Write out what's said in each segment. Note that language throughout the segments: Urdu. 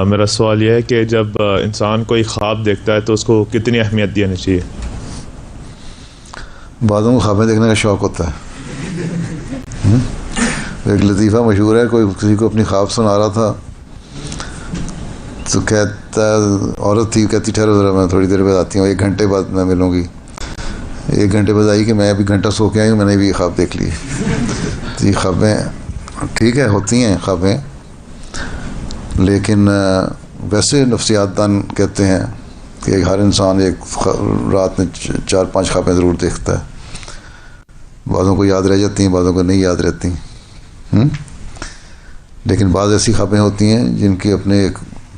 میرا سوال یہ ہے کہ جب انسان کوئی خواب دیکھتا ہے تو اس کو کتنی اہمیت دینی چاہیے؟ بعضوں کو خوابیں دیکھنے کا شوق ہوتا ہے۔ ایک لطیفہ مشہور ہے، کوئی کسی کو اپنی خواب سنا رہا تھا تو کہتا، عورت تھی، کہتی ٹھہرو ذرا میں تھوڑی دیر بعد آتی ہوں، 1 گھنٹے بعد میں ملوں گی۔ 1 گھنٹے بعد آئی کہ میں ابھی گھنٹہ سو کے آئی ہوں، میں نے بھی خواب دیکھ لی۔ تو یہ خوابیں ٹھیک ہے، ہوتی ہیں خوابیں، لیکن ویسے نفسیات دان کہتے ہیں کہ ہر انسان ایک رات میں 4-5 خوابیں ضرور دیکھتا ہے۔ بعضوں کو یاد رہ جاتی ہیں، بعضوں کو نہیں یاد رہتی، لیکن بعض ایسی خوابیں ہوتی ہیں جن کی اپنے ایک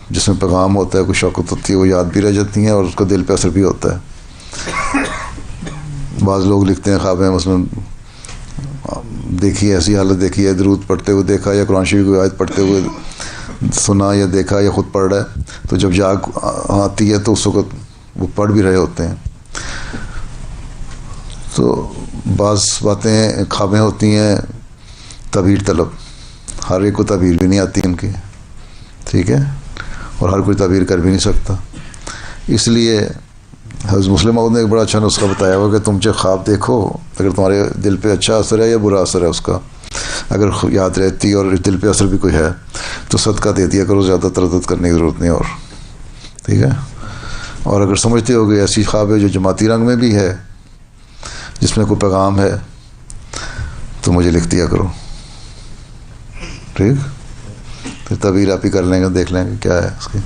جس میں پیغام ہوتا ہے، کوئی شوقت ہوتی ہے، وہ یاد بھی رہ جاتی ہیں اور اس کا دل پہ اثر بھی ہوتا ہے۔ بعض لوگ لکھتے ہیں خوابیں مثلاً دیکھی، ایسی حالت دیکھی ہے، درود پڑھتے ہوئے دیکھا، یا قرآن شریف کی آیت پڑھتے ہوئے سنا یا دیکھا، یا خود پڑھ رہا ہے، تو جب جاگ آتی ہے تو اس وقت وہ پڑھ بھی رہے ہوتے ہیں۔ تو بعض باتیں خوابیں ہوتی ہیں تعبیر طلب، ہر ایک کو تعبیر بھی نہیں آتی ان کی، ٹھیک ہے، اور ہر کوئی تعبیر کر بھی نہیں سکتا۔ اس لیے حضرت مسلم موعود نے ایک بڑا اچھا نسخہ بتایا ہوا کہ تم چاہے خواب دیکھو، اگر تمہارے دل پہ اچھا اثر ہے یا برا اثر ہے اس کا، اگر یاد رہتی اور دل پہ اثر بھی کوئی ہے تو صدقہ دے دیا کرو، زیادہ تردد کرنے کی ضرورت نہیں، اور ٹھیک ہے۔ اور اگر سمجھتے ہو کہ ایسی خواب ہے جو جماعتی رنگ میں بھی ہے، جس میں کوئی پیغام ہے، تو مجھے لکھ دیا کرو، ٹھیک، پھر تعبیر آپ ہی کر لیں گے، دیکھ لیں گے کیا ہے اس کی۔